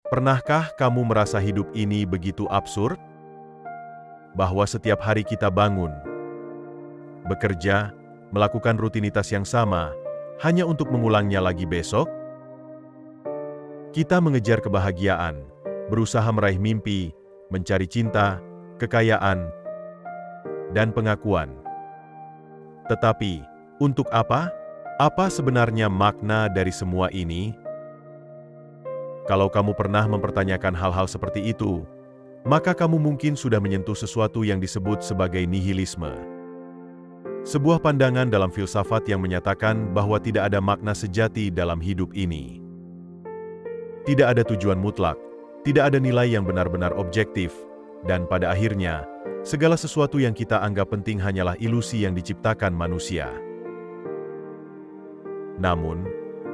Pernahkah kamu merasa hidup ini begitu absurd? Bahwa setiap hari kita bangun, bekerja, melakukan rutinitas yang sama, hanya untuk mengulangnya lagi besok? Kita mengejar kebahagiaan, berusaha meraih mimpi, mencari cinta, kekayaan, dan pengakuan. Tetapi, untuk apa? Apa sebenarnya makna dari semua ini? Kalau kamu pernah mempertanyakan hal-hal seperti itu, maka kamu mungkin sudah menyentuh sesuatu yang disebut sebagai nihilisme. Sebuah pandangan dalam filsafat yang menyatakan bahwa tidak ada makna sejati dalam hidup ini. Tidak ada tujuan mutlak, tidak ada nilai yang benar-benar objektif, dan pada akhirnya, segala sesuatu yang kita anggap penting hanyalah ilusi yang diciptakan manusia. Namun,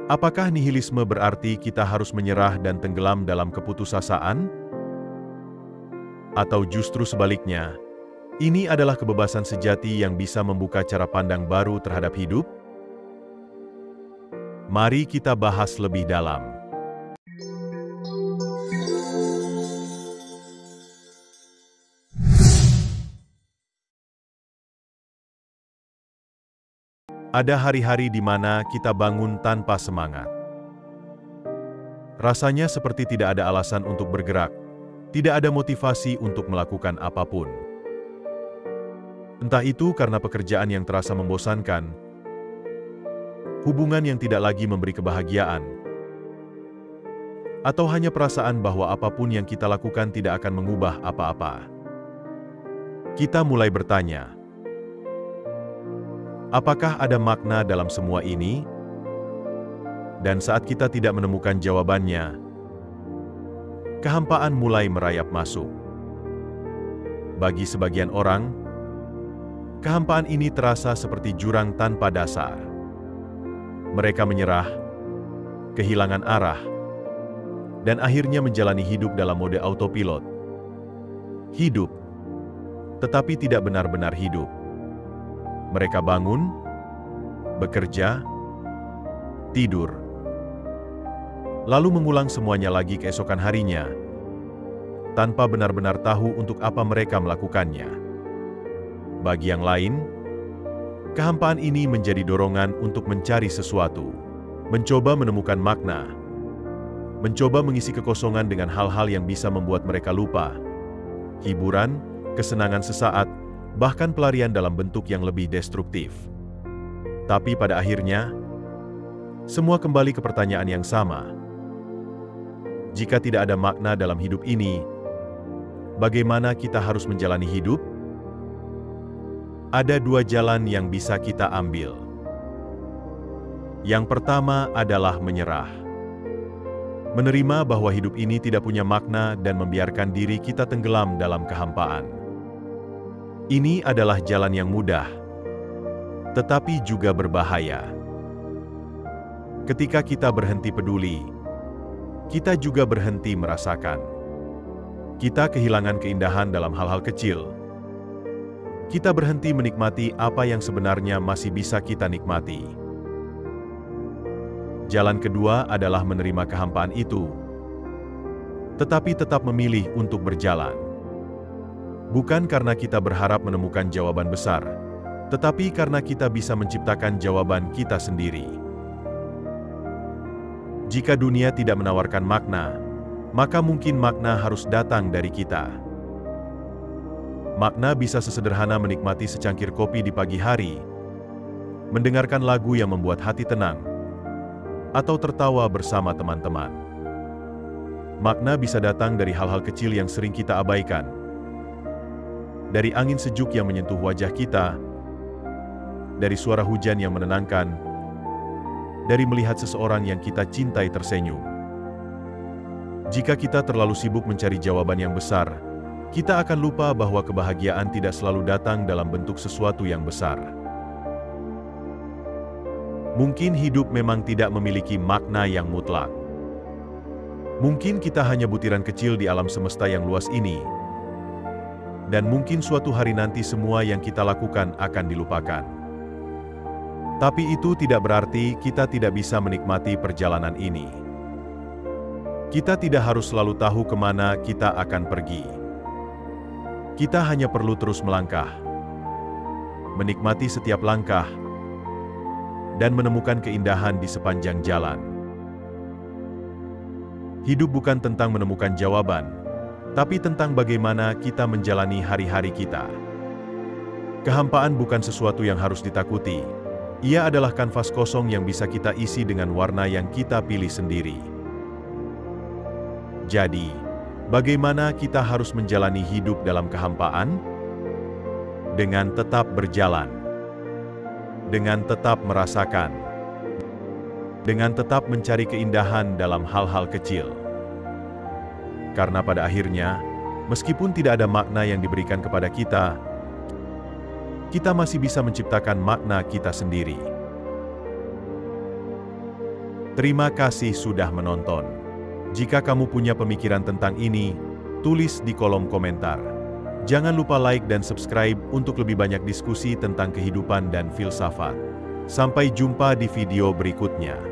apakah nihilisme berarti kita harus menyerah dan tenggelam dalam keputusasaan? Atau justru sebaliknya, ini adalah kebebasan sejati yang bisa membuka cara pandang baru terhadap hidup? Mari kita bahas lebih dalam. Ada hari-hari di mana kita bangun tanpa semangat. Rasanya seperti tidak ada alasan untuk bergerak, tidak ada motivasi untuk melakukan apapun. Entah itu karena pekerjaan yang terasa membosankan, hubungan yang tidak lagi memberi kebahagiaan, atau hanya perasaan bahwa apapun yang kita lakukan tidak akan mengubah apa-apa. Kita mulai bertanya, apakah ada makna dalam semua ini? Dan saat kita tidak menemukan jawabannya, kehampaan mulai merayap masuk. Bagi sebagian orang, kehampaan ini terasa seperti jurang tanpa dasar. Mereka menyerah, kehilangan arah, dan akhirnya menjalani hidup dalam mode autopilot. Hidup, tetapi tidak benar-benar hidup. Mereka bangun, bekerja, tidur, lalu mengulang semuanya lagi keesokan harinya, tanpa benar-benar tahu untuk apa mereka melakukannya. Bagi yang lain, kehampaan ini menjadi dorongan untuk mencari sesuatu, mencoba menemukan makna, mencoba mengisi kekosongan dengan hal-hal yang bisa membuat mereka lupa, hiburan, kesenangan sesaat, bahkan pelarian dalam bentuk yang lebih destruktif. Tapi pada akhirnya, semua kembali ke pertanyaan yang sama. Jika tidak ada makna dalam hidup ini, bagaimana kita harus menjalani hidup? Ada dua jalan yang bisa kita ambil. Yang pertama adalah menyerah. Menerima bahwa hidup ini tidak punya makna dan membiarkan diri kita tenggelam dalam kehampaan. Ini adalah jalan yang mudah, tetapi juga berbahaya. Ketika kita berhenti peduli, kita juga berhenti merasakan. Kita kehilangan keindahan dalam hal-hal kecil. Kita berhenti menikmati apa yang sebenarnya masih bisa kita nikmati. Jalan kedua adalah menerima kehampaan itu, tetapi tetap memilih untuk berjalan. Bukan karena kita berharap menemukan jawaban besar, tetapi karena kita bisa menciptakan jawaban kita sendiri. Jika dunia tidak menawarkan makna, maka mungkin makna harus datang dari kita. Makna bisa sesederhana menikmati secangkir kopi di pagi hari, mendengarkan lagu yang membuat hati tenang, atau tertawa bersama teman-teman. Makna bisa datang dari hal-hal kecil yang sering kita abaikan, dari angin sejuk yang menyentuh wajah kita, dari suara hujan yang menenangkan, dari melihat seseorang yang kita cintai tersenyum. Jika kita terlalu sibuk mencari jawaban yang besar, kita akan lupa bahwa kebahagiaan tidak selalu datang dalam bentuk sesuatu yang besar. Mungkin hidup memang tidak memiliki makna yang mutlak. Mungkin kita hanya butiran kecil di alam semesta yang luas ini, dan mungkin suatu hari nanti semua yang kita lakukan akan dilupakan. Tapi itu tidak berarti kita tidak bisa menikmati perjalanan ini. Kita tidak harus selalu tahu kemana kita akan pergi. Kita hanya perlu terus melangkah, menikmati setiap langkah, dan menemukan keindahan di sepanjang jalan. Hidup bukan tentang menemukan jawaban, tapi tentang bagaimana kita menjalani hari-hari kita. Kehampaan bukan sesuatu yang harus ditakuti. Ia adalah kanvas kosong yang bisa kita isi dengan warna yang kita pilih sendiri. Jadi, bagaimana kita harus menjalani hidup dalam kehampaan? Dengan tetap berjalan, dengan tetap merasakan, dengan tetap mencari keindahan dalam hal-hal kecil. Karena pada akhirnya, meskipun tidak ada makna yang diberikan kepada kita masih bisa menciptakan makna kita sendiri. Terima kasih sudah menonton. Jika kamu punya pemikiran tentang ini, tulis di kolom komentar. Jangan lupa like dan subscribe untuk lebih banyak diskusi tentang kehidupan dan filsafat. Sampai jumpa di video berikutnya.